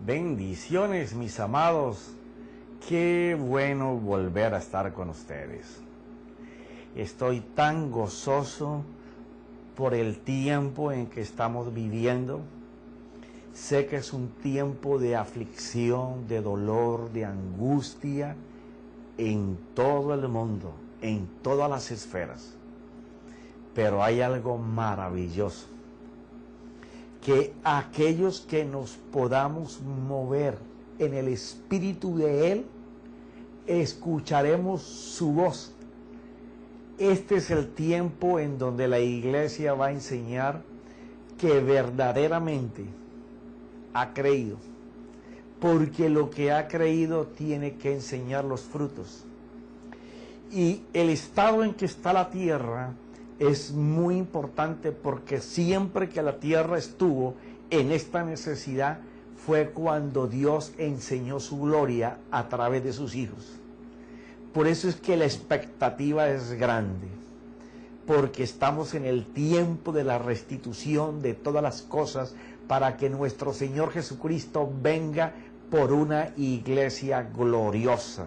Bendiciones, mis amados. Qué bueno volver a estar con ustedes. Estoy tan gozoso por el tiempo en que estamos viviendo. Sé que es un tiempo de aflicción, de dolor, de angustia en todo el mundo, en todas las esferas. Pero hay algo maravilloso, que aquellos que nos podamos mover en el Espíritu de Él, escucharemos su voz. Este es el tiempo en donde la iglesia va a enseñar que verdaderamente ha creído, porque lo que ha creído tiene que enseñar los frutos. Y el estado en que está la tierra es muy importante, porque siempre que la tierra estuvo en esta necesidad fue cuando Dios enseñó su gloria a través de sus hijos. Por eso es que la expectativa es grande, porque estamos en el tiempo de la restitución de todas las cosas para que nuestro Señor Jesucristo venga por una iglesia gloriosa.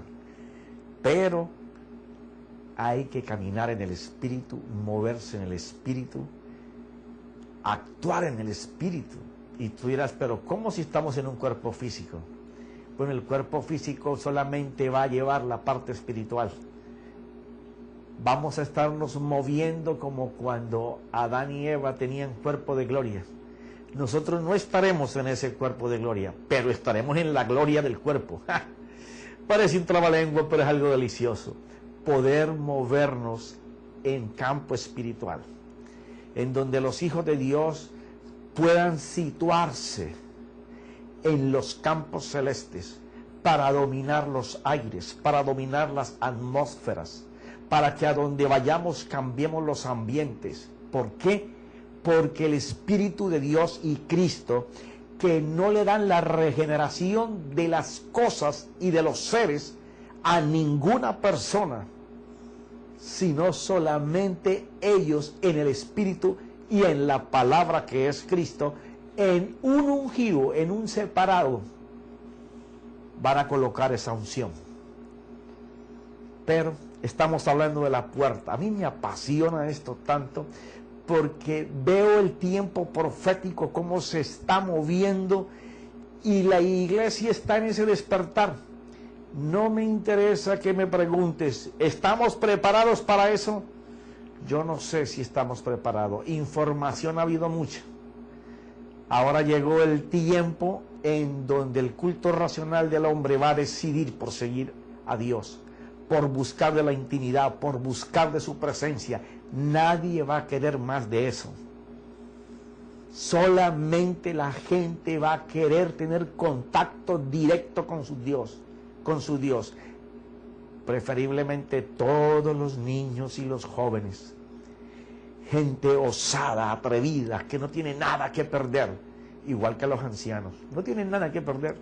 Pero hay que caminar en el Espíritu, moverse en el Espíritu, actuar en el Espíritu. Y tú dirás, pero ¿cómo si estamos en un cuerpo físico? Bueno, el cuerpo físico solamente va a llevar la parte espiritual. Vamos a estarnos moviendo como cuando Adán y Eva tenían cuerpo de gloria. Nosotros no estaremos en ese cuerpo de gloria, pero estaremos en la gloria del cuerpo. ¡Ja! Parece un trabalengua, pero es algo delicioso. Poder movernos en campo espiritual, en donde los hijos de Dios puedan situarse en los campos celestes para dominar los aires, para dominar las atmósferas, para que a donde vayamos cambiemos los ambientes. ¿Por qué? Porque el Espíritu de Dios y Cristo, que no le dan la regeneración de las cosas y de los seres a ninguna persona, sino solamente ellos en el Espíritu y en la palabra que es Cristo, en un ungido, en un separado, van a colocar esa unción. Pero estamos hablando de la puerta. A mí me apasiona esto tanto, porque veo el tiempo profético, cómo se está moviendo, y la iglesia está en ese despertar. No me interesa que me preguntes, ¿estamos preparados para eso? Yo no sé si estamos preparados. Información ha habido mucha. Ahora llegó el tiempo en donde el culto racional del hombre va a decidir por seguir a Dios, por buscar de la intimidad, por buscar de su presencia. Nadie va a querer más de eso. Solamente la gente va a querer tener contacto directo con su Dios, preferiblemente todos los niños y los jóvenes, gente osada, atrevida, que no tiene nada que perder, igual que los ancianos, no tienen nada que perder.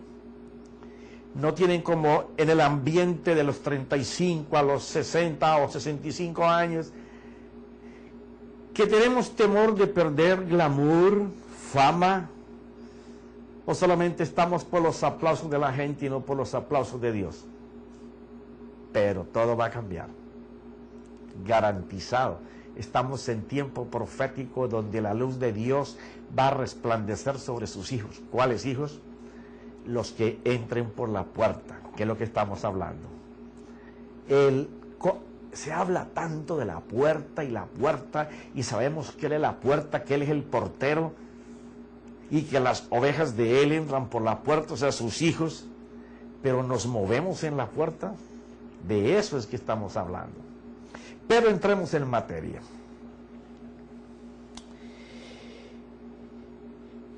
No tienen como en el ambiente de los 35 a los 60 o 65 años, que tenemos temor de perder glamour, fama, o solamente estamos por los aplausos de la gente y no por los aplausos de Dios. Pero todo va a cambiar, garantizado. Estamos en tiempo profético donde la luz de Dios va a resplandecer sobre sus hijos. ¿Cuáles hijos? Los que entren por la puerta, que es lo que estamos hablando. Se habla tanto de la puerta, y sabemos que Él es la puerta, que Él es el portero, y que las ovejas de Él entran por la puerta, o sea, sus hijos, pero nos movemos en la puerta. De eso es que estamos hablando. Pero entremos en materia.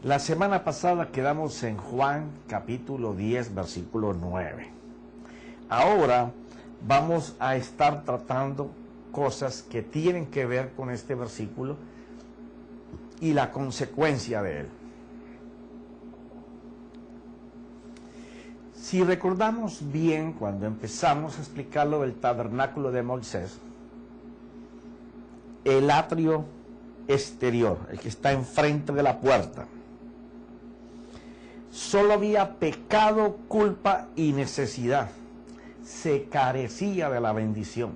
La semana pasada quedamos en Juan capítulo 10, versículo 9. Ahora vamos a estar tratando cosas que tienen que ver con este versículo y la consecuencia de él. Si recordamos bien, cuando empezamos a explicar lo del tabernáculo de Moisés, el atrio exterior, el que está enfrente de la puerta, solo había pecado, culpa y necesidad. Se carecía de la bendición.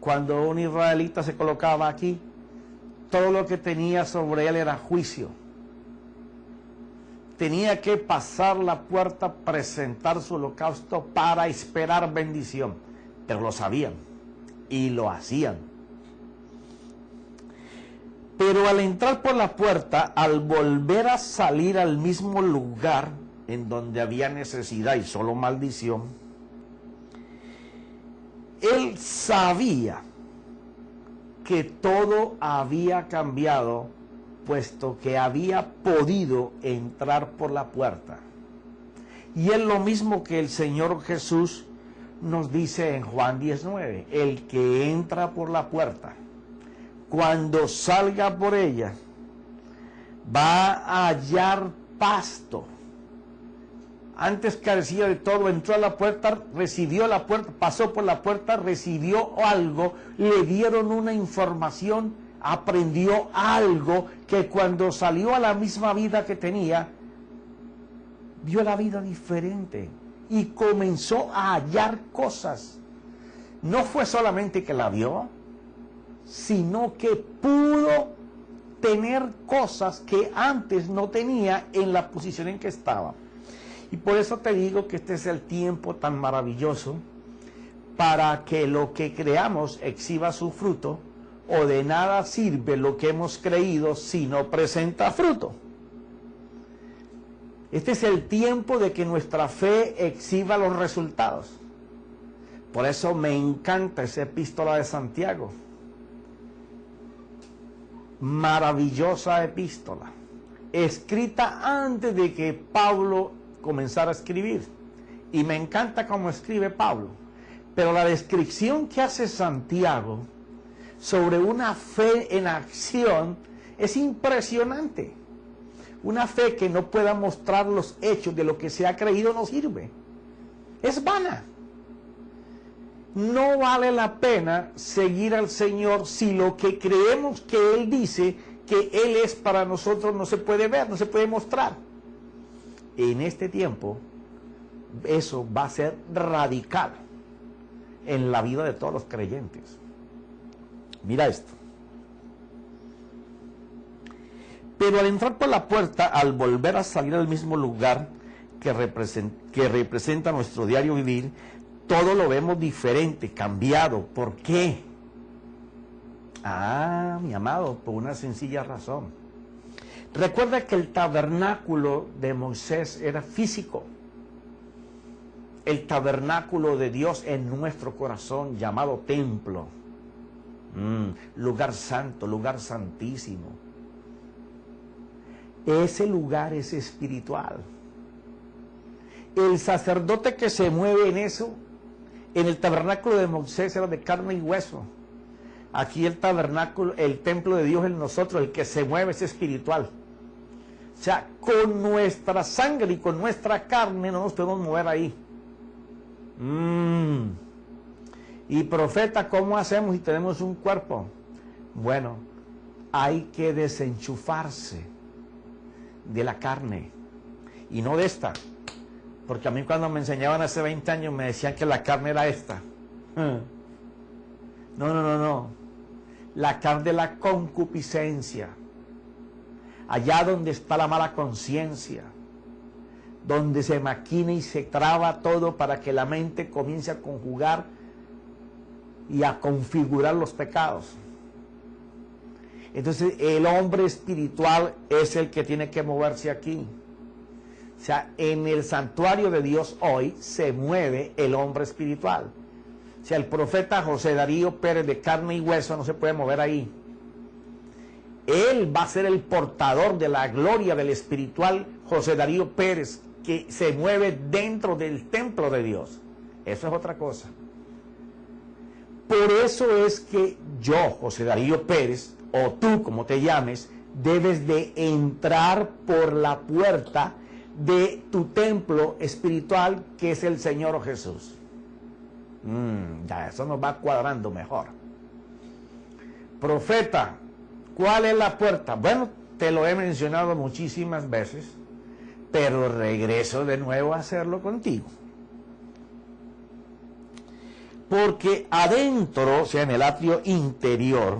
Cuando un israelita se colocaba aquí, todo lo que tenía sobre él era juicio. Tenía que pasar la puerta, presentar su holocausto para esperar bendición. Pero lo sabían y lo hacían. Pero al entrar por la puerta, al volver a salir al mismo lugar en donde había necesidad y solo maldición, él sabía que todo había cambiado, puesto que había podido entrar por la puerta. Y es lo mismo que el Señor Jesús nos dice en Juan 19, el que entra por la puerta, cuando salga por ella, va a hallar pasto. Antes carecía de todo, entró a la puerta, recibió la puerta, pasó por la puerta, recibió algo, le dieron una información, aprendió algo que cuando salió a la misma vida que tenía, vio la vida diferente y comenzó a hallar cosas. No fue solamente que la vio, sino que pudo tener cosas que antes no tenía en la posición en que estaba. Y por eso te digo que este es el tiempo tan maravilloso para que lo que creamos exhiba su fruto, o de nada sirve lo que hemos creído si no presenta fruto. Este es el tiempo de que nuestra fe exhiba los resultados. Por eso me encanta esa epístola de Santiago. Maravillosa epístola, escrita antes de que Pablo comenzara a escribir. Y me encanta cómo escribe Pablo. Pero la descripción que hace Santiago sobre una fe en acción es impresionante. Una fe que no pueda mostrar los hechos de lo que se ha creído no sirve. Es vana. No vale la pena seguir al Señor si lo que creemos que Él dice que Él es para nosotros no se puede ver, no se puede mostrar. En este tiempo, eso va a ser radical en la vida de todos los creyentes. Mira esto. Pero al entrar por la puerta, al volver a salir al mismo lugar que representa nuestro diario vivir, todo lo vemos diferente, cambiado. ¿Por qué? Ah, mi amado, por una sencilla razón. Recuerda que el tabernáculo de Moisés era físico. El tabernáculo de Dios en nuestro corazón, llamado templo. Lugar santo, lugar santísimo. Ese lugar es espiritual. El sacerdote que se mueve en eso, en el tabernáculo de Moisés era de carne y hueso. Aquí el tabernáculo, el templo de Dios en nosotros, el que se mueve es espiritual. O sea, con nuestra sangre y con nuestra carne no nos podemos mover ahí. Y profeta, ¿cómo hacemos si tenemos un cuerpo? Bueno, hay que desenchufarse de la carne y no de esta. Porque a mí cuando me enseñaban hace 20 años me decían que la carne era esta. No. La carne de la concupiscencia. Allá donde está la mala conciencia. Donde se maquina y se traba todo para que la mente comience a conjugar y a configurar los pecados. Entonces el hombre espiritual es el que tiene que moverse aquí. O sea, en el santuario de Dios hoy se mueve el hombre espiritual. O sea, el profeta José Darío Pérez de carne y hueso no se puede mover ahí. Él va a ser el portador de la gloria del espiritual José Darío Pérez, que se mueve dentro del templo de Dios. Eso es otra cosa. Por eso es que yo, José Darío Pérez, o tú, como te llames, debes de entrar por la puerta de tu templo espiritual, que es el Señor Jesús. Ya eso nos va cuadrando mejor. Profeta, ¿cuál es la puerta? Bueno, te lo he mencionado muchísimas veces, pero regreso de nuevo a hacerlo contigo. Porque adentro, o sea, en el atrio interior,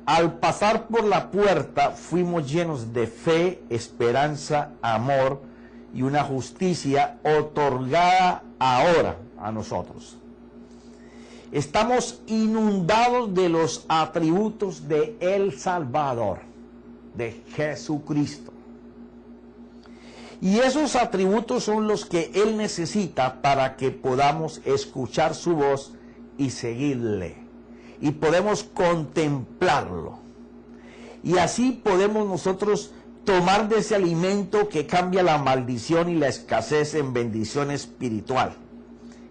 al pasar por la puerta, fuimos llenos de fe, esperanza, amor y una justicia otorgada ahora a nosotros. Estamos inundados de los atributos de el Salvador, de Jesucristo. Y esos atributos son los que Él necesita para que podamos escuchar su voz y seguirle. Y podemos contemplarlo. Y así podemos nosotros tomar de ese alimento que cambia la maldición y la escasez en bendición espiritual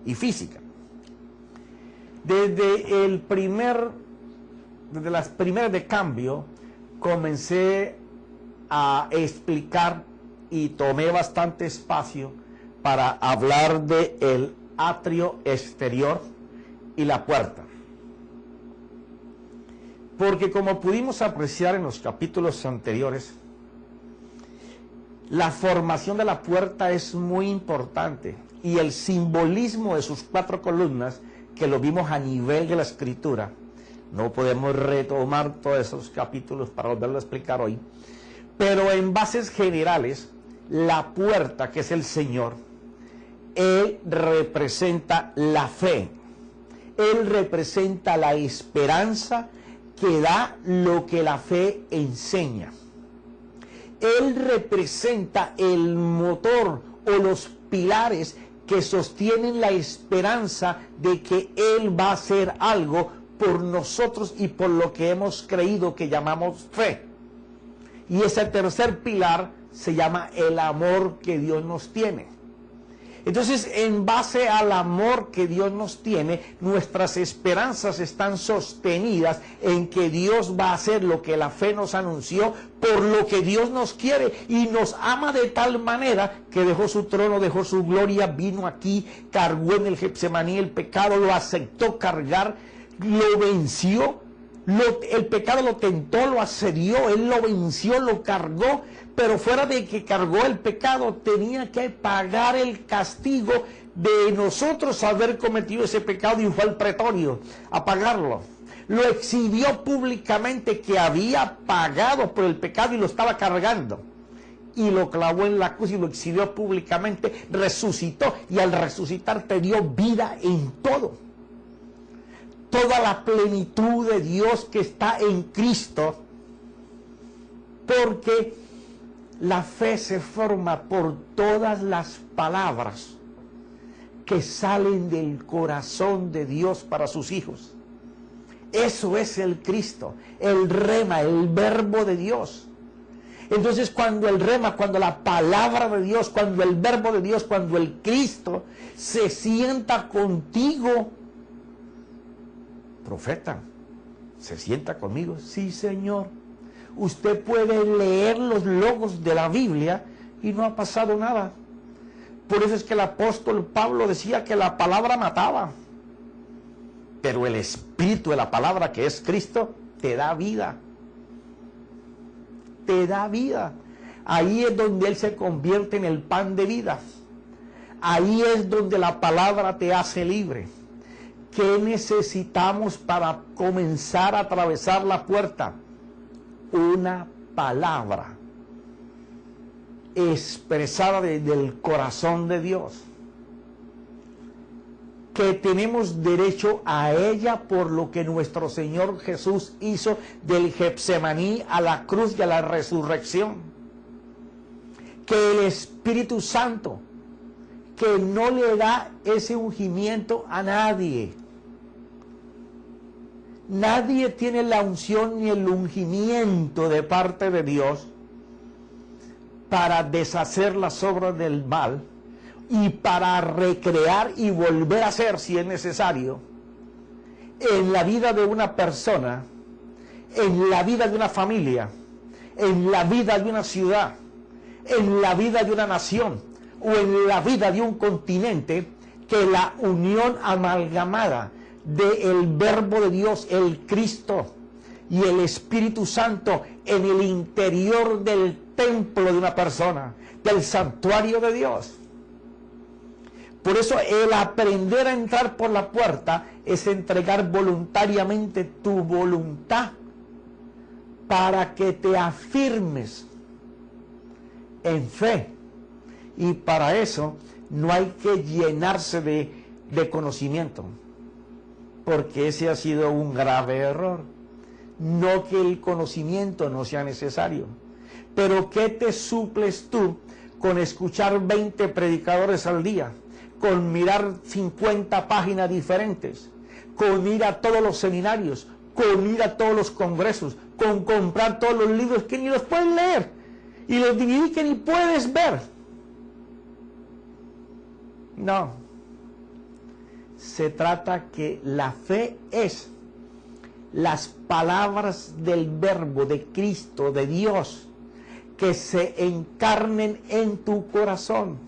y física. Desde las primeras de cambio, comencé a explicar y tomé bastante espacio para hablar de el atrio exterior y la puerta. Porque como pudimos apreciar en los capítulos anteriores, la formación de la puerta es muy importante y el simbolismo de sus 4 columnas, que lo vimos a nivel de la escritura, no podemos retomar todos esos capítulos para volverlo a explicar hoy, pero en bases generales, la puerta, que es el Señor, Él representa la fe, Él representa la esperanza que da lo que la fe enseña. Él representa el motor o los pilares que sostienen la esperanza de que Él va a hacer algo por nosotros y por lo que hemos creído que llamamos fe. Y ese tercer pilar se llama el amor que Dios nos tiene. Entonces, en base al amor que Dios nos tiene, nuestras esperanzas están sostenidas en que Dios va a hacer lo que la fe nos anunció, por lo que Dios nos quiere y nos ama de tal manera que dejó su trono, dejó su gloria, vino aquí, cargó en el Getsemaní el pecado, lo aceptó cargar, lo venció, el pecado lo tentó, lo asedió, Él lo venció, lo cargó, pero fuera de que cargó el pecado, tenía que pagar el castigo de nosotros haber cometido ese pecado y fue al pretorio a pagarlo. Lo exhibió públicamente que había pagado por el pecado y lo estaba cargando. Y lo clavó en la cruz y lo exhibió públicamente, resucitó y al resucitar te dio vida en todo. Toda la plenitud de Dios que está en Cristo, porque la fe se forma por todas las palabras que salen del corazón de Dios para sus hijos. Eso es el Cristo, el rema, el verbo de Dios. Entonces, cuando el rema, cuando la palabra de Dios, cuando el verbo de Dios, cuando el Cristo se sienta contigo, profeta, ¿se sienta conmigo? Sí, Señor. Usted puede leer los logos de la Biblia y no ha pasado nada. Por eso es que el apóstol Pablo decía que la palabra mataba, pero el espíritu de la palabra, que es Cristo, te da vida. Te da vida. Ahí es donde Él se convierte en el pan de vida. Ahí es donde la palabra te hace libre. ¿Qué necesitamos para comenzar a atravesar la puerta? Una palabra expresada desde el corazón de Dios, que tenemos derecho a ella por lo que nuestro Señor Jesús hizo del Getsemaní a la cruz y a la resurrección, que el Espíritu Santo, que no le da ese ungimiento a nadie. Nadie tiene la unción ni el ungimiento de parte de Dios para deshacer las obras del mal y para recrear y volver a hacer, si es necesario, en la vida de una persona, en la vida de una familia, en la vida de una ciudad, en la vida de una nación o en la vida de un continente, que la unión amalgamada del verbo de Dios, el Cristo y el Espíritu Santo en el interior del templo de una persona, del santuario de Dios. Por eso el aprender a entrar por la puerta es entregar voluntariamente tu voluntad para que te afirmes en fe. Y para eso no hay que llenarse de conocimiento, porque ese ha sido un grave error. No que el conocimiento no sea necesario, pero ¿qué te suples tú con escuchar 20 predicadores al día? Con mirar 50 páginas diferentes, con ir a todos los seminarios, con ir a todos los congresos, con comprar todos los libros que ni los puedes leer y los DVD que ni puedes ver. No. Se trata que la fe es las palabras del verbo de Cristo, de Dios, que se encarnen en tu corazón,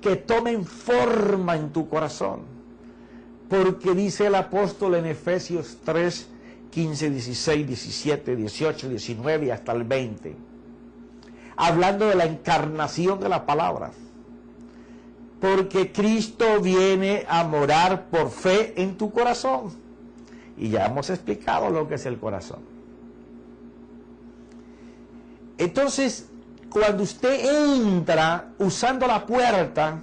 que tomen forma en tu corazón. Porque dice el apóstol en Efesios 3, 15, 16, 17, 18, 19 y hasta el 20, hablando de la encarnación de la palabra. Porque Cristo viene a morar por fe en tu corazón. Y ya hemos explicado lo que es el corazón. Entonces, cuando usted entra usando la puerta,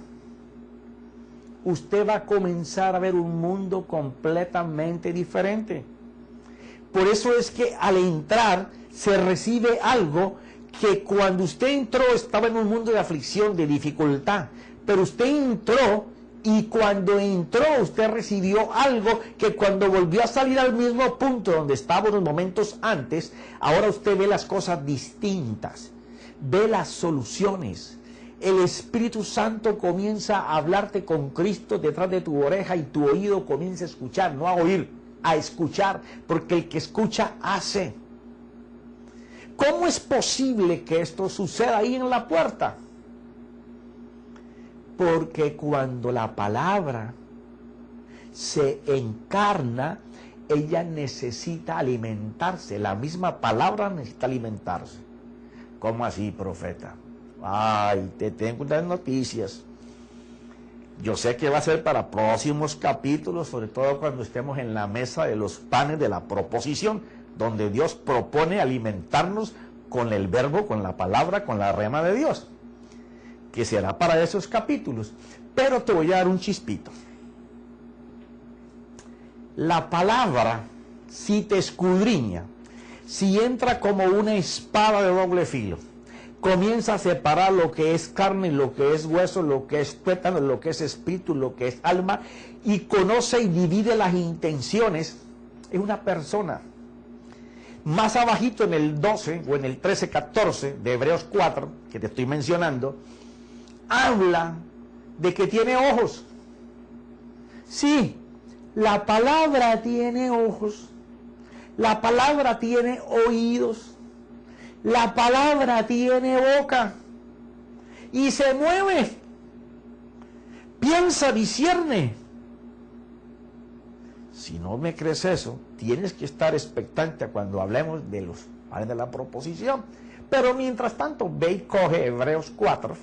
usted va a comenzar a ver un mundo completamente diferente. Por eso es que al entrar se recibe algo que cuando usted entró estaba en un mundo de aflicción, de dificultad. Pero usted entró y cuando entró usted recibió algo que cuando volvió a salir al mismo punto donde estaba unos momentos antes, ahora usted ve las cosas distintas, ve las soluciones. El Espíritu Santo comienza a hablarte con Cristo detrás de tu oreja y tu oído comienza a escuchar, no a oír, a escuchar, porque el que escucha hace. ¿Cómo es posible que esto suceda ahí en la puerta? Porque cuando la palabra se encarna, ella necesita alimentarse. La misma palabra necesita alimentarse. ¿Cómo así, profeta? Ay, te tengo unas noticias. Yo sé que va a ser para próximos capítulos, sobre todo cuando estemos en la mesa de los panes de la proposición, donde Dios propone alimentarnos con el verbo, con la palabra, con la rema de Dios, que será para esos capítulos. Pero te voy a dar un chispito. La palabra, si te escudriña, si entra como una espada de doble filo, comienza a separar lo que es carne, lo que es hueso, lo que es tuétano, lo que es espíritu, lo que es alma, y conoce y divide las intenciones. Es una persona. Más abajito en el 12 o en el 13, 14 de Hebreos 4, que te estoy mencionando, habla de que tiene ojos. Sí, la palabra tiene ojos, la palabra tiene oídos, la palabra tiene boca y se mueve, piensa, discierne. Si no me crees eso, tienes que estar expectante cuando hablemos de los padres de la proposición. Pero mientras tanto, ve y coge Hebreos 4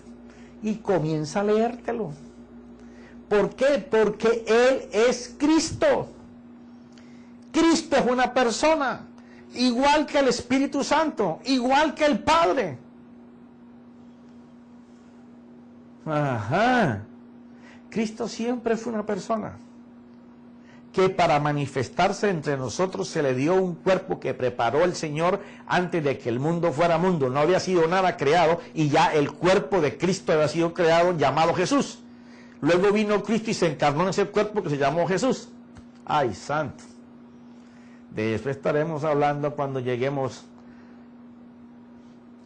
y comienza a leértelo. ¿Por qué? Porque Él es Cristo. Cristo es una persona, igual que el Espíritu Santo, igual que el Padre. Ajá. Cristo siempre fue una persona que para manifestarse entre nosotros se le dio un cuerpo que preparó el Señor antes de que el mundo fuera mundo. No había sido nada creado y ya el cuerpo de Cristo había sido creado, llamado Jesús. Luego vino Cristo y se encarnó en ese cuerpo que se llamó Jesús. ¡Ay, santo! De eso estaremos hablando cuando lleguemos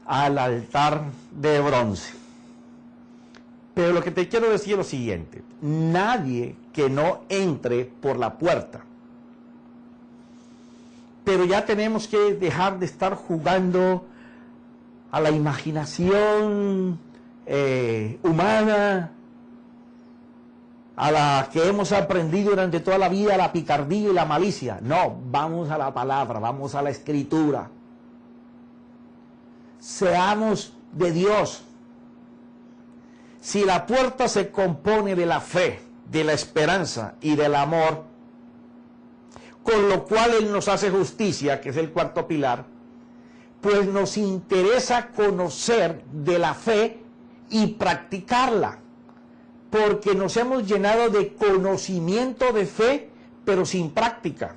al altar de bronce. Pero lo que te quiero decir es lo siguiente: nadie que no entre por la puerta. Pero ya tenemos que dejar de estar jugando a la imaginación humana, a la que hemos aprendido durante toda la vida, la picardía y la malicia. No, vamos a la palabra, vamos a la escritura. seamos de Dios. Si la puerta se compone de la fe, de la esperanza y del amor, con lo cual Él nos hace justicia, que es el cuarto pilar, pues nos interesa conocer de la fe y practicarla, porque nos hemos llenado de conocimiento de fe, pero sin práctica.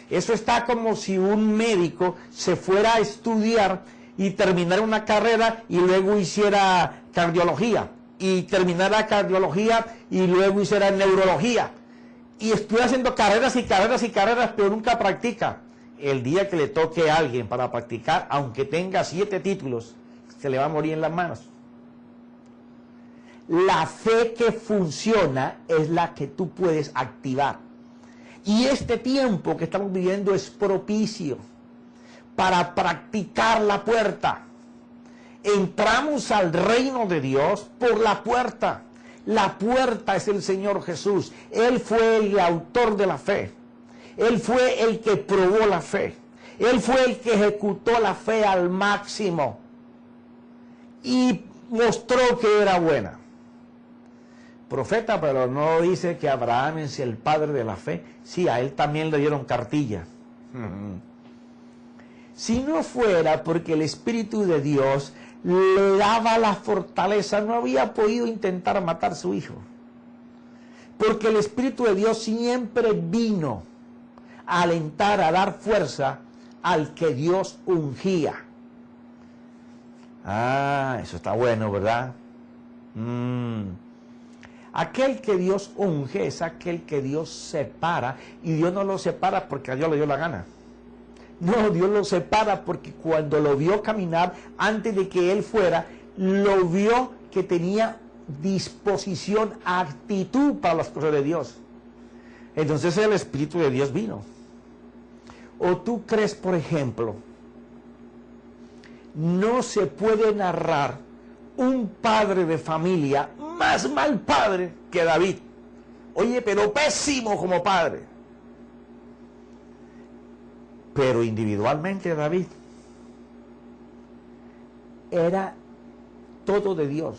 Eso está como si un médico se fuera a estudiar y terminara una carrera y luego hiciera cardiología, y terminara cardiología y luego hiciera neurología, y estuviera haciendo carreras y carreras y carreras, pero nunca practica. El día que le toque a alguien para practicar, aunque tenga 7 títulos, se le va a morir en las manos. La fe que funciona es la que tú puedes activar. Y este tiempo que estamos viviendo es propicio para practicar la puerta. Entramos al reino de Dios por la puerta. La puerta es el Señor Jesús. Él fue el autor de la fe. Él fue el que probó la fe. Él fue el que ejecutó la fe al máximo. Y mostró que era buena. Profeta, pero no dice que Abraham es el padre de la fe. Sí, a él también le dieron cartilla. Si no fuera porque el Espíritu de Dios le daba la fortaleza, no había podido intentar matar a su hijo. Porque el Espíritu de Dios siempre vino a alentar, a dar fuerza al que Dios ungía. Ah, eso está bueno, ¿verdad? Aquel que Dios unge es aquel que Dios separa, y Dios no lo separa porque a Dios le dio la gana. No, Dios lo separa porque cuando lo vio caminar, antes de que él fuera, lo vio que tenía disposición, actitud para las cosas de Dios. Entonces el Espíritu de Dios vino. ¿O tú crees, por ejemplo, no se puede narrar un padre de familia más mal padre que David? Oye, pero pésimo como padre. Pero individualmente David era todo de Dios.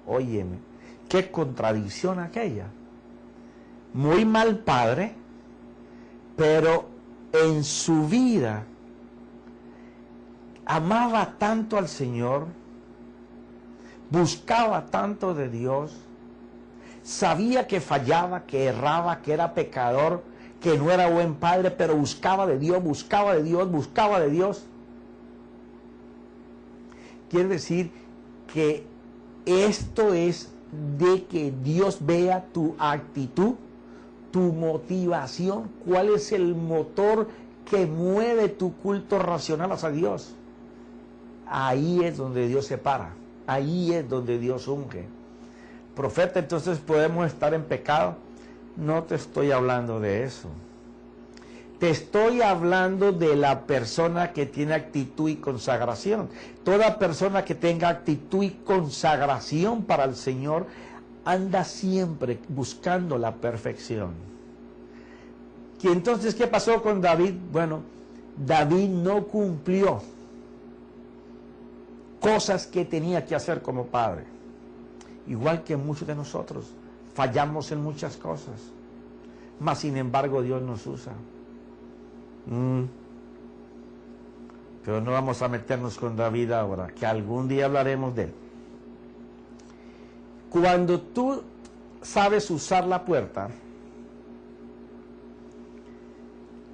Óyeme, qué contradicción aquella. Muy mal padre, pero en su vida amaba tanto al Señor, buscaba tanto de Dios, sabía que fallaba, que erraba, que era pecador, que no era buen padre, pero buscaba de Dios, buscaba de Dios, buscaba de Dios. Quiere decir que esto es de que Dios vea tu actitud, tu motivación, cuál es el motor que mueve tu culto racional hacia Dios. Ahí es donde Dios se para, ahí es donde Dios unge. Profeta, entonces podemos estar en pecado. No te estoy hablando de eso. Te estoy hablando de la persona que tiene actitud y consagración. Toda persona que tenga actitud y consagración para el Señor anda siempre buscando la perfección. ¿Y entonces qué pasó con David? Bueno, David no cumplió cosas que tenía que hacer como padre. Igual que muchos de nosotros. Fallamos en muchas cosas, mas sin embargo Dios nos usa. Pero no vamos a meternos con David ahora, que algún día hablaremos de él. Cuando tú sabes usar la puerta,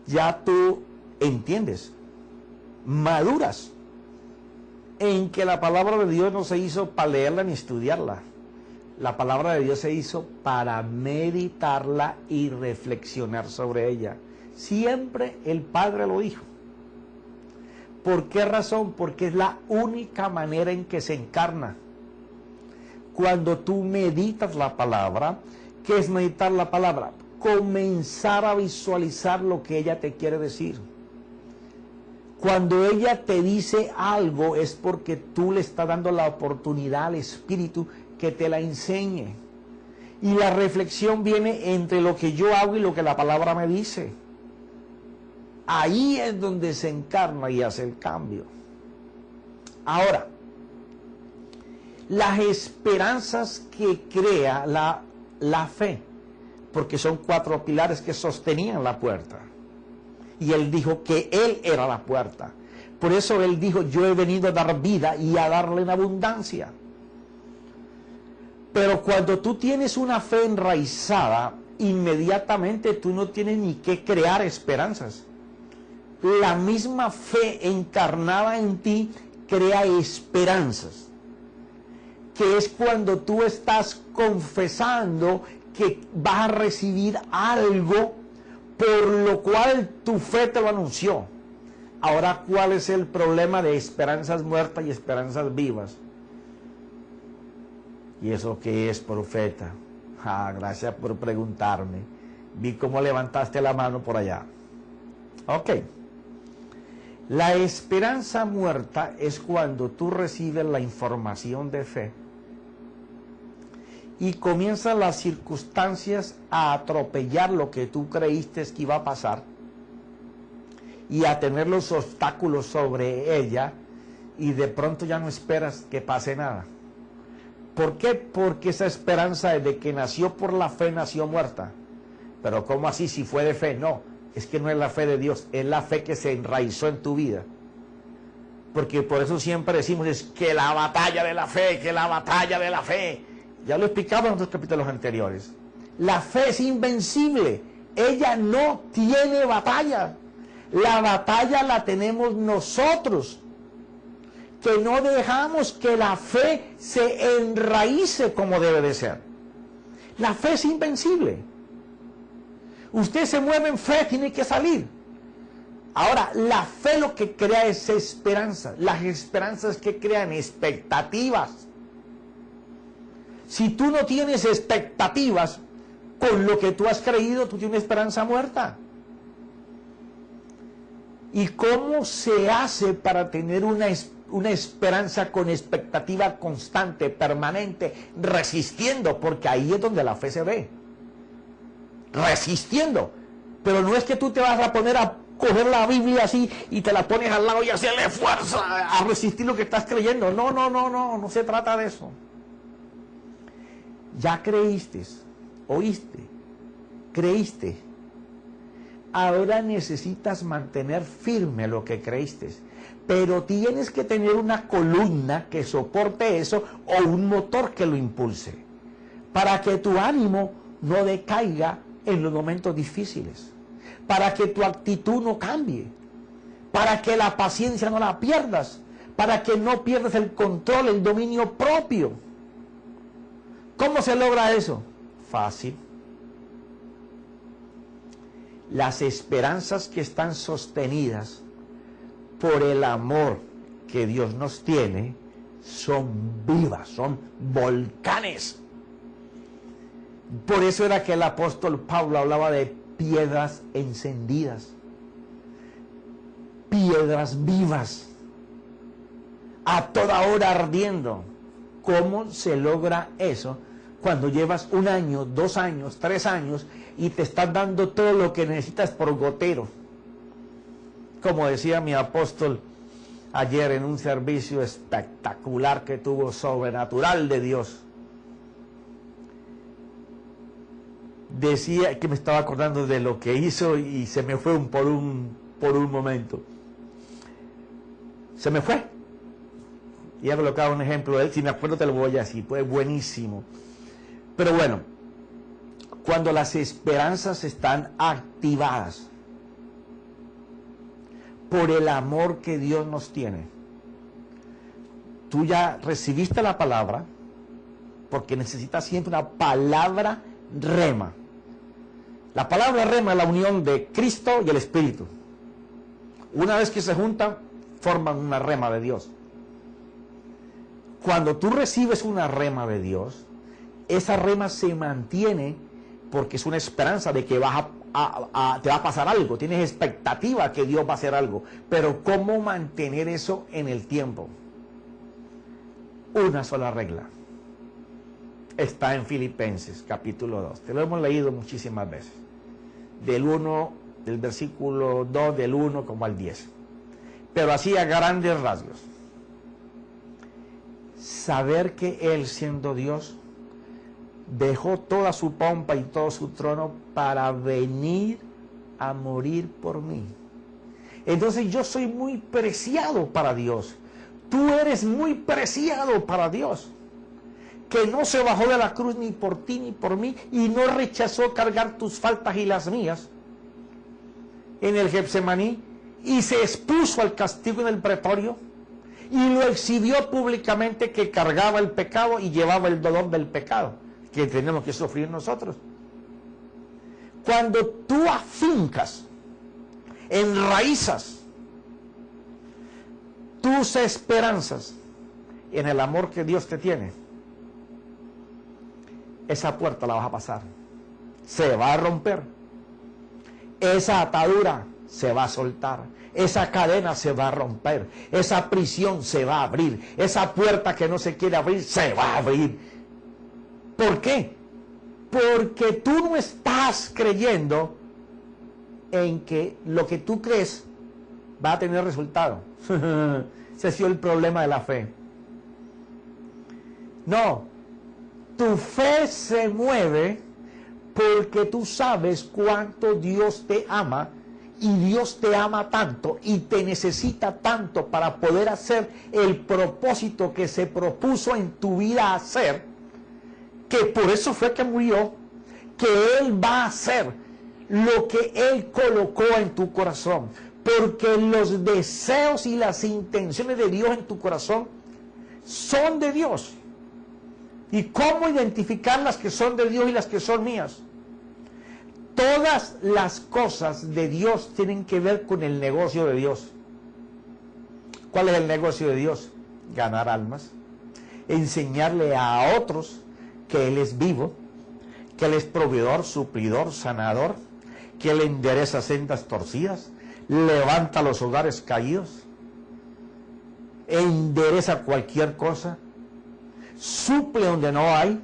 ya tú entiendes, maduras, en que la palabra de Dios no se hizo para leerla ni estudiarla. La palabra de Dios se hizo para meditarla y reflexionar sobre ella. Siempre el Padre lo dijo. ¿Por qué razón? Porque es la única manera en que se encarna. Cuando tú meditas la palabra, ¿qué es meditar la palabra? Comenzar a visualizar lo que ella te quiere decir. Cuando ella te dice algo es porque tú le estás dando la oportunidad al Espíritu que te la enseñe. Y la reflexión viene entre lo que yo hago y lo que la palabra me dice. Ahí es donde se encarna y hace el cambio. Ahora, las esperanzas que crea la fe, porque son 4 pilares que sostenían la puerta. Y él dijo que él era la puerta. Por eso él dijo, yo he venido a dar vida y a darle en abundancia. Pero cuando tú tienes una fe enraizada, inmediatamente tú no tienes ni que crear esperanzas. La misma fe encarnada en ti crea esperanzas, que es cuando tú estás confesando que vas a recibir algo por lo cual tu fe te lo anunció. Ahora, ¿cuál es el problema de esperanzas muertas y esperanzas vivas? ¿Y eso qué es, profeta? Gracias por preguntarme. Vi cómo levantaste la mano por allá. Ok. La esperanza muerta es cuando tú recibes la información de fe y comienzan las circunstancias a atropellar lo que tú creíste que iba a pasar y a tener los obstáculos sobre ella, y de pronto ya no esperas que pase nada. ¿Por qué? Porque esa esperanza de que nació por la fe nació muerta. Pero ¿cómo así si fue de fe? No, es que no es la fe de Dios, es la fe que se enraizó en tu vida. Porque por eso siempre decimos es que la batalla de la fe, que la batalla de la fe. Ya lo explicaba en otros capítulos anteriores. La fe es invencible. Ella no tiene batalla. La batalla la tenemos nosotros, que no dejamos que la fe se enraíce como debe de ser. La fe es invencible. Usted se mueve en fe, tiene que salir. Ahora, la fe lo que crea es esperanza. Las esperanzas que crean expectativas. Si tú no tienes expectativas con lo que tú has creído, tú tienes esperanza muerta. ¿Y cómo se hace para tener una esperanza con expectativa constante, permanente, resistiendo? Porque ahí es donde la fe se ve. Resistiendo. Pero no es que tú te vas a poner a coger la Biblia así y te la pones al lado y hacerle fuerza a resistir lo que estás creyendo. No se trata de eso. Ya creíste, oíste, creíste. Ahora necesitas mantener firme lo que creíste, pero tienes que tener una columna que soporte eso o un motor que lo impulse, para que tu ánimo no decaiga en los momentos difíciles, para que tu actitud no cambie, para que la paciencia no la pierdas, para que no pierdas el control, el dominio propio. ¿Cómo se logra eso? Fácil. Las esperanzas que están sostenidas por el amor que Dios nos tiene son vivas, son volcanes. Por eso era que el apóstol Pablo hablaba de piedras encendidas, piedras vivas, a toda hora ardiendo. ¿Cómo se logra eso? Cuando llevas 1 año, 2 años, 3 años y te están dando todo lo que necesitas por gotero. Como decía mi apóstol ayer en un servicio espectacular que tuvo, sobrenatural de Dios. Decía que me estaba acordando de lo que hizo y se me fue por un momento. Se me fue. Y he colocado un ejemplo de él, si me acuerdo te lo voy a decir, pues buenísimo. Pero bueno, cuando las esperanzas están activadas por el amor que Dios nos tiene, tú ya recibiste la palabra, porque necesitas siempre una palabra rema. La palabra rema es la unión de Cristo y el Espíritu. Una vez que se juntan, forman una rema de Dios. Cuando tú recibes una rema de Dios, esa rema se mantiene porque es una esperanza de que te va a pasar algo. Tienes expectativa que Dios va a hacer algo. Pero ¿cómo mantener eso en el tiempo? Una sola regla. Está en Filipenses, capítulo 2. Te lo hemos leído muchísimas veces. Del versículo 2, del 1 como al 10. Pero así a grandes rasgos. saber que Él, siendo Dios, dejó toda su pompa y todo su trono para venir a morir por mí. Entonces yo soy muy preciado para Dios. Tú eres muy preciado para Dios, que no se bajó de la cruz ni por ti ni por mí, y no rechazó cargar tus faltas y las mías en el Getsemaní, y se expuso al castigo en el pretorio, y lo exhibió públicamente, que cargaba el pecado y llevaba el dolor del pecado que tenemos que sufrir nosotros. Cuando tú afincas, enraizas tus esperanzas en el amor que Dios te tiene, esa puerta la vas a pasar, se va a romper, esa atadura se va a soltar, esa cadena se va a romper, esa prisión se va a abrir, esa puerta que no se quiere abrir se va a abrir. ¿Por qué? Porque tú no estás creyendo en que lo que tú crees va a tener resultado. Ese ha sido el problema de la fe. No, tu fe se mueve porque tú sabes cuánto Dios te ama, y Dios te ama tanto y te necesita tanto para poder hacer el propósito que se propuso en tu vida hacer, que por eso fue que murió, que Él va a hacer lo que Él colocó en tu corazón, porque los deseos y las intenciones de Dios en tu corazón son de Dios. ¿Y cómo identificar las que son de Dios y las que son mías? Todas las cosas de Dios tienen que ver con el negocio de Dios. ¿Cuál es el negocio de Dios? Ganar almas, enseñarle a otros que Él es vivo, que Él es proveedor, suplidor, sanador, que Él endereza sendas torcidas, levanta los hogares caídos, endereza cualquier cosa, suple donde no hay,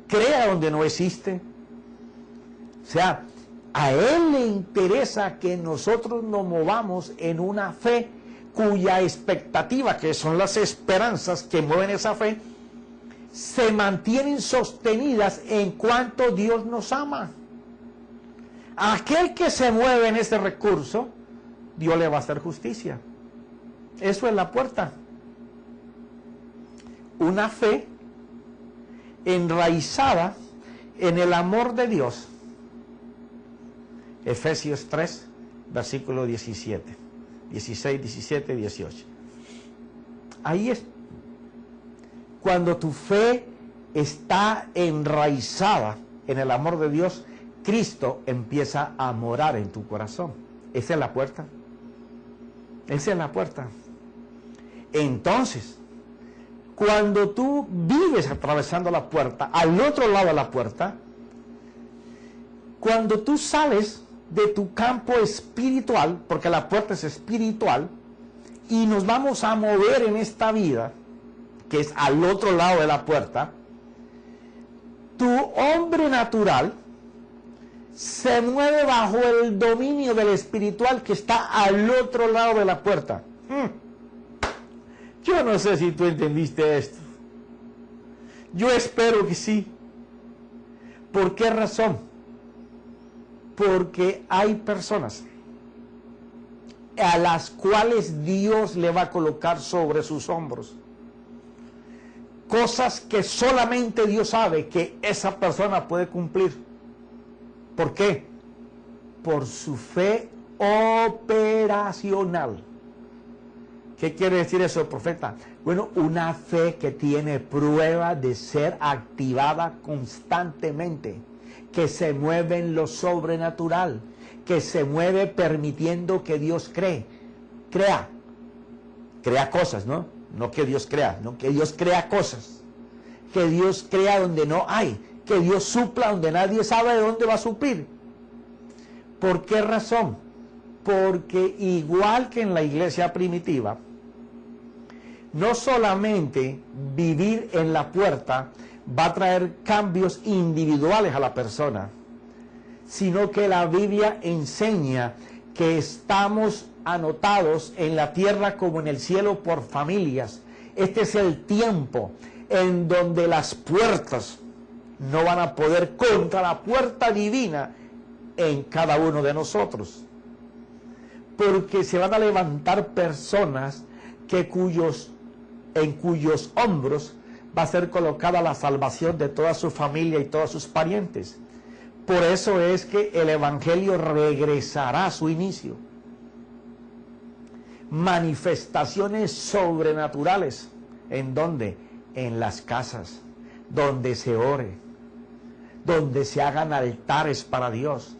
crea donde no existe. O sea, a Él le interesa que nosotros nos movamos en una fe cuya expectativa, que son las esperanzas que mueven esa fe, se mantienen sostenidas en cuanto Dios nos ama. A aquel que se mueve en ese recurso, Dios le va a hacer justicia. Eso es la puerta. Una fe enraizada en el amor de Dios. Efesios 3, versículo 17, 16, 17, 18. Ahí es cuando tu fe está enraizada en el amor de Dios, Cristo empieza a morar en tu corazón. Esa es la puerta. Esa es la puerta. Entonces, cuando tú vives atravesando la puerta, al otro lado de la puerta, cuando tú sales de tu campo espiritual, porque la puerta es espiritual, y nos vamos a mover en esta vida, que es al otro lado de la puerta, tu hombre natural se mueve bajo el dominio del espiritual que está al otro lado de la puerta. Yo no sé si tú entendiste esto. Yo espero que sí. ¿Por qué razón? Porque hay personas a las cuales Dios le va a colocar sobre sus hombros cosas que solamente Dios sabe que esa persona puede cumplir. ¿Por qué? Por su fe operacional. ¿Qué quiere decir eso, profeta? Bueno, una fe que tiene prueba de ser activada constantemente, que se mueve en lo sobrenatural, que se mueve permitiendo que Dios crea cosas, ¿no? No que Dios crea, no, que Dios crea cosas, que Dios crea donde no hay, que Dios supla donde nadie sabe de dónde va a suplir. ¿Por qué razón? Porque igual que en la iglesia primitiva, no solamente vivir en la puerta va a traer cambios individuales a la persona, sino que la Biblia enseña que estamos anotados en la tierra como en el cielo por familias. Este es el tiempo en donde las puertas no van a poder contra la puerta divina en cada uno de nosotros. Porque se van a levantar personas en cuyos hombros va a ser colocada la salvación de toda su familia y todos sus parientes. Por eso es que el Evangelio regresará a su inicio. Manifestaciones sobrenaturales. ¿En dónde? En las casas, donde se ore, donde se hagan altares para Dios,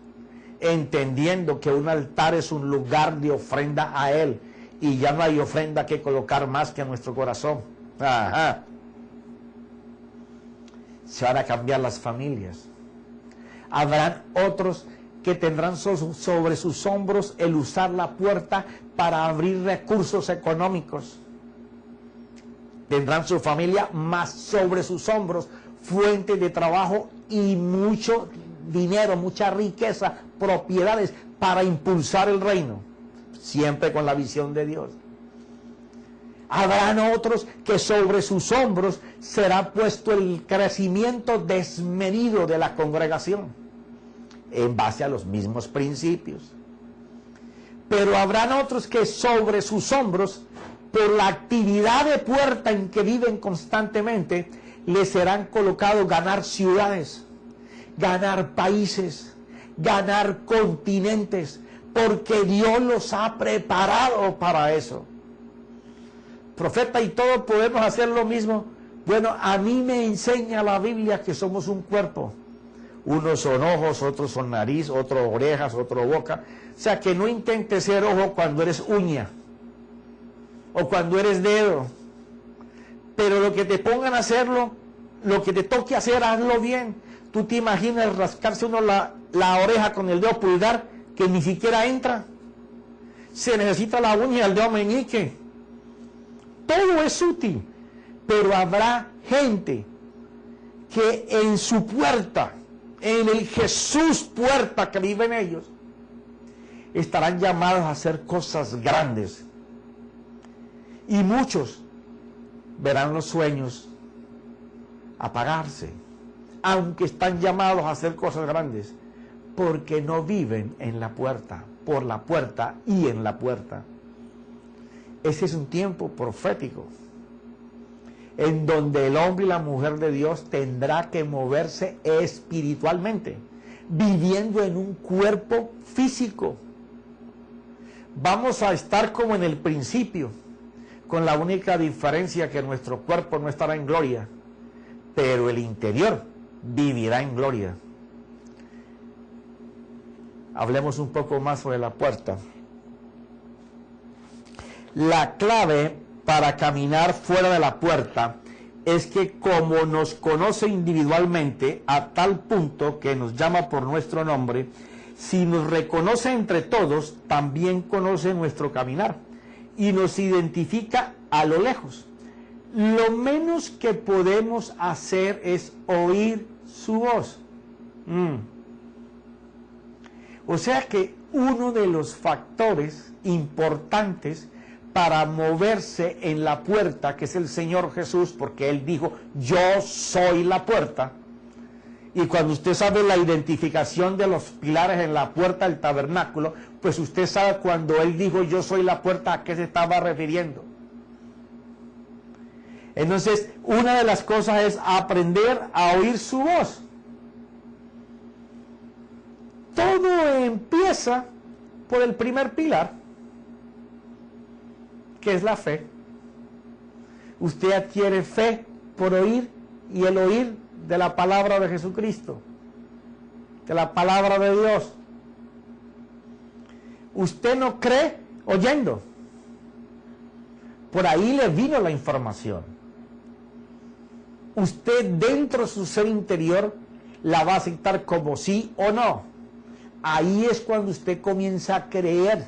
entendiendo que un altar es un lugar de ofrenda a Él, y ya no hay ofrenda que colocar más que a nuestro corazón. Ajá. Se van a cambiar las familias. Habrán otros que tendrán sobre sus hombros el usar la puerta para abrir recursos económicos. Tendrán su familia más sobre sus hombros, fuente de trabajo y mucho dinero, mucha riqueza, propiedades para impulsar el reino, siempre con la visión de Dios. Habrán otros que sobre sus hombros será puesto el crecimiento desmedido de la congregación, en base a los mismos principios. Pero habrán otros que sobre sus hombros, por la actividad de puerta en que viven constantemente, les serán colocados ganar ciudades, ganar países, ganar continentes, porque Dios los ha preparado para eso. Profeta, ¿y todos podemos hacer lo mismo? Bueno, a mí me enseña la Biblia que somos un cuerpo. Unos son ojos, otros son nariz, otros orejas, otros boca. O sea, que no intentes ser ojo cuando eres uña o cuando eres dedo. Pero lo que te pongan a hacerlo, lo que te toque hacer, hazlo bien. Tú te imaginas rascarse uno la oreja con el dedo pulgar, que ni siquiera entra. Se necesita la uña y el dedo meñique. Todo es útil, pero habrá gente que en su puerta, en el Jesús puerta que vive en ellos, estarán llamados a hacer cosas grandes. Y muchos verán los sueños apagarse, aunque están llamados a hacer cosas grandes, porque no viven en la puerta, por la puerta y en la puerta. Ese es un tiempo profético, en donde el hombre y la mujer de Dios tendrá que moverse espiritualmente, viviendo en un cuerpo físico. Vamos a estar como en el principio, con la única diferencia que nuestro cuerpo no estará en gloria, pero el interior vivirá en gloria. Hablemos un poco más sobre la puerta. La clave para caminar fuera de la puerta es que, como nos conoce individualmente a tal punto que nos llama por nuestro nombre, si nos reconoce entre todos, también conoce nuestro caminar y nos identifica a lo lejos. Lo menos que podemos hacer es oír su voz. O sea que uno de los factores importantes para moverse en la puerta, que es el Señor Jesús, porque Él dijo, yo soy la puerta. Y cuando usted sabe la identificación de los pilares en la puerta del tabernáculo, pues usted sabe cuando Él dijo, yo soy la puerta, a qué se estaba refiriendo. Entonces, una de las cosas es aprender a oír su voz. Todo empieza por el primer pilar, que es la fe. Usted adquiere fe por oír, y el oír de la palabra de Jesucristo, de la palabra de Dios. Usted no cree oyendo. Por ahí le vino la información. Usted dentro de su ser interior la va a aceptar como sí o no. Ahí es cuando usted comienza a creer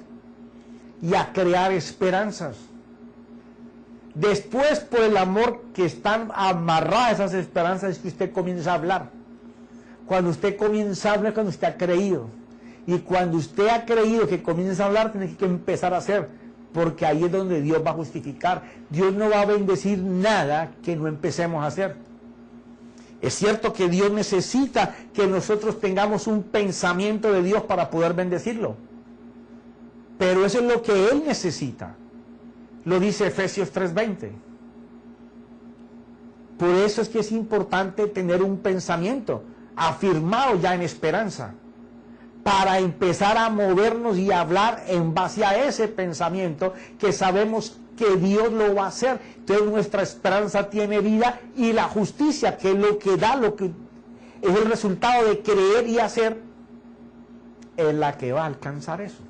y a crear esperanzas. Después, por el amor que están amarradas esas esperanzas, es que usted comienza a hablar. Cuando usted comienza a hablar, es cuando usted ha creído. Y cuando usted ha creído que comienza a hablar, tiene que empezar a hacer. porque ahí es donde Dios va a justificar. Dios no va a bendecir nada que no empecemos a hacer. Es cierto que Dios necesita que nosotros tengamos un pensamiento de Dios para poder bendecirlo, pero eso es lo que Él necesita. Lo dice Efesios 3:20. Por eso es que es importante tener un pensamiento afirmado ya en esperanza, para empezar a movernos y hablar en base a ese pensamiento que sabemos que Dios lo va a hacer. Entonces nuestra esperanza tiene vida, y la justicia, que es lo que da, lo que es el resultado de creer y hacer, es la que va a alcanzar eso.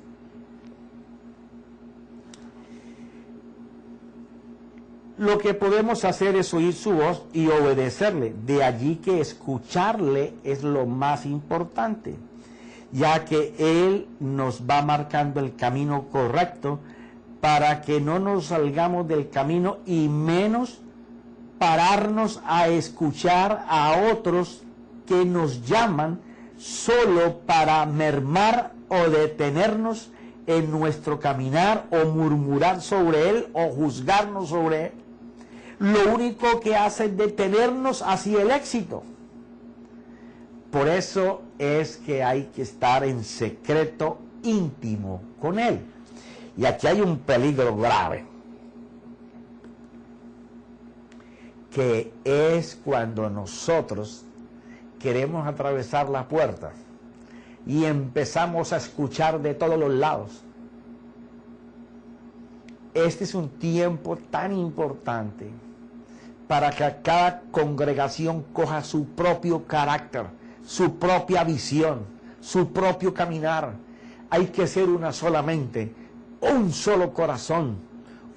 Lo que podemos hacer es oír su voz y obedecerle. De allí que escucharle es lo más importante, ya que Él nos va marcando el camino correcto para que no nos salgamos del camino, y menos pararnos a escuchar a otros que nos llaman solo para mermar o detenernos en nuestro caminar, o murmurar sobre Él o juzgarnos sobre Él. Lo único que hace es detenernos hacia el éxito. Por eso es que hay que estar en secreto íntimo con Él. Y aquí hay un peligro grave, que es cuando nosotros queremos atravesar la puerta y empezamos a escuchar de todos los lados. Este es un tiempo tan importante para que cada congregación coja su propio carácter, su propia visión, su propio caminar. Hay que ser una sola mente, un solo corazón,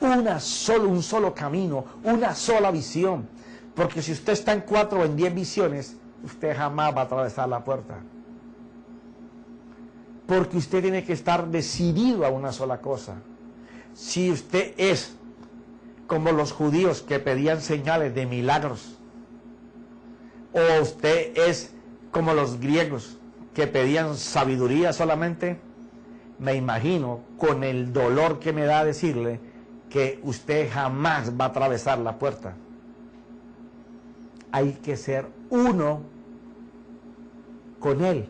un solo camino, una sola visión. Porque si usted está en 4 o en 10 visiones, usted jamás va a atravesar la puerta. Porque usted tiene que estar decidido a una sola cosa. Si usted es como los judíos que pedían señales de milagros, o usted es como los griegos que pedían sabiduría solamente, me imagino con el dolor que me da decirle que usted jamás va a atravesar la puerta. Hay que ser uno con Él,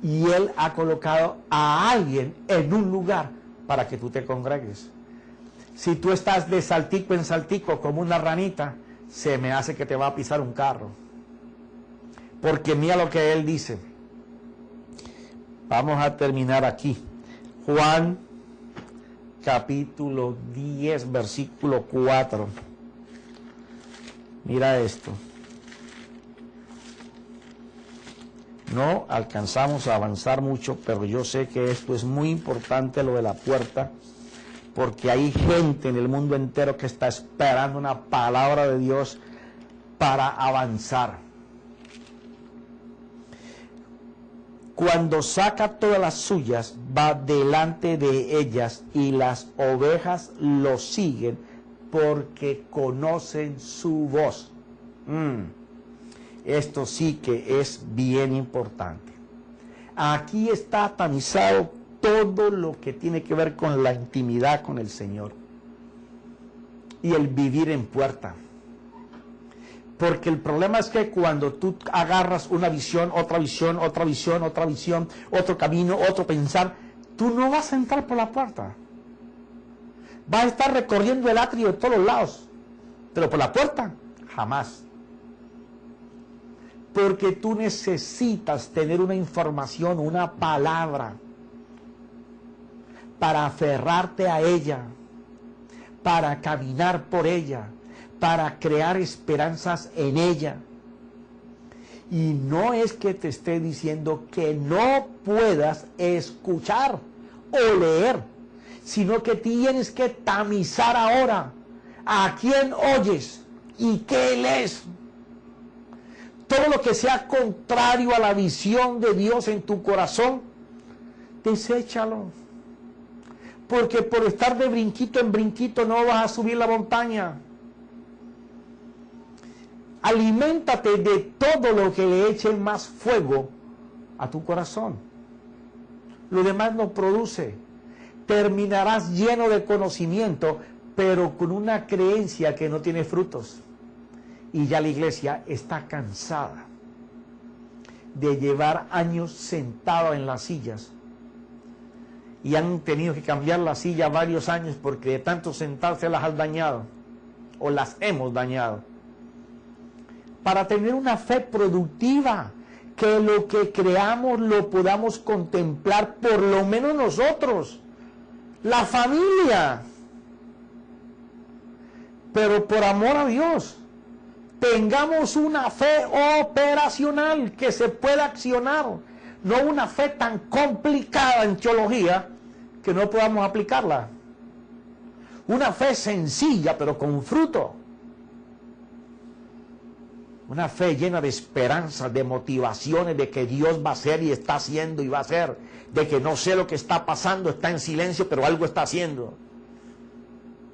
y Él ha colocado a alguien en un lugar para que tú te congregues. Si tú estás de saltico en saltico como una ranita, se me hace que te va a pisar un carro. Porque mira lo que Él dice. Vamos a terminar aquí. Juan capítulo 10, versículo 4. Mira esto. No alcanzamos a avanzar mucho, pero yo sé que esto es muy importante, lo de la puerta, porque hay gente en el mundo entero que está esperando una palabra de Dios para avanzar. Cuando saca todas las suyas, va delante de ellas, y las ovejas lo siguen porque conocen su voz. Esto sí que es bien importante. Aquí está tamizado todo lo que tiene que ver con la intimidad con el Señor y el vivir en puerta. Porque el problema es que cuando tú agarras una visión, otra visión, otra visión, otra visión, otro camino, otro pensar, tú no vas a entrar por la puerta. Vas a estar recorriendo el atrio de todos los lados, pero por la puerta, jamás. Porque tú necesitas tener una información, una palabra, para aferrarte a ella, para caminar por ella, para crear esperanzas en ella. Y no es que te esté diciendo que no puedas escuchar o leer, sino que tienes que tamizar ahora a quién oyes y qué lees. Todo lo que sea contrario a la visión de Dios en tu corazón, deséchalo. Porque por estar de brinquito en brinquito no vas a subir la montaña. Aliméntate de todo lo que le eche más fuego a tu corazón. Lo demás no produce. terminarás lleno de conocimiento, pero con una creencia que no tiene frutos. Y ya la iglesia está cansada de llevar años sentado en las sillas. Y han tenido que cambiar la silla varios años porque de tanto sentarse las han dañado. O las hemos dañado. Para tener una fe productiva, que lo que creamos lo podamos contemplar por lo menos nosotros, la familia. Pero por amor a Dios, tengamos una fe operacional que se pueda accionar, no una fe tan complicada en teología que no podamos aplicarla. Una fe sencilla pero con fruto. Una fe llena de esperanza, de motivaciones, de que Dios va a hacer y está haciendo y va a hacer. De que no sé lo que está pasando, está en silencio, pero algo está haciendo.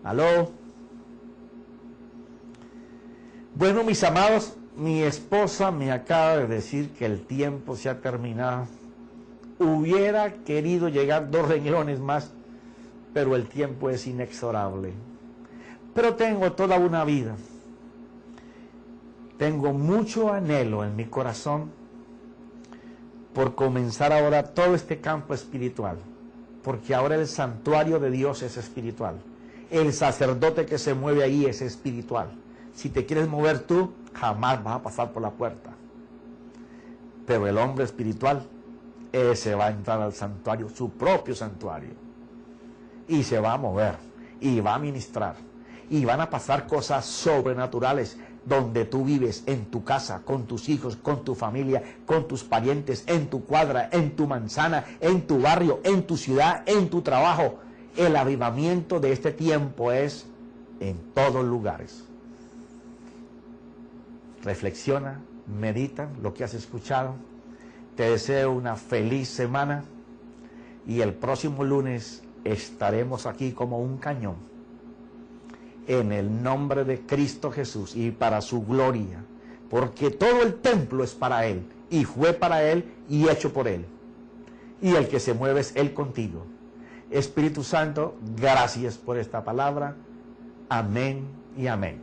¿Aló? Bueno, mis amados, mi esposa me acaba de decir que el tiempo se ha terminado. Hubiera querido llegar 2 renglones más, pero el tiempo es inexorable. Pero tengo toda una vida. Tengo mucho anhelo en mi corazón por comenzar ahora todo este campo espiritual, porque ahora el santuario de Dios es espiritual. El sacerdote que se mueve ahí es espiritual. Si te quieres mover tú, jamás vas a pasar por la puerta. Pero el hombre espiritual, ese va a entrar al santuario, su propio santuario, y se va a mover, y va a ministrar, y van a pasar cosas sobrenaturales donde tú vives, en tu casa, con tus hijos, con tu familia, con tus parientes, en tu cuadra, en tu manzana, en tu barrio, en tu ciudad, en tu trabajo. El avivamiento de este tiempo es en todos lugares. Reflexiona, medita lo que has escuchado. Te deseo una feliz semana y el próximo lunes estaremos aquí como un cañón. En el nombre de Cristo Jesús y para su gloria, porque todo el templo es para Él, y fue para Él y hecho por Él. Y el que se mueve es Él contigo. Espíritu Santo, gracias por esta palabra. Amén y amén.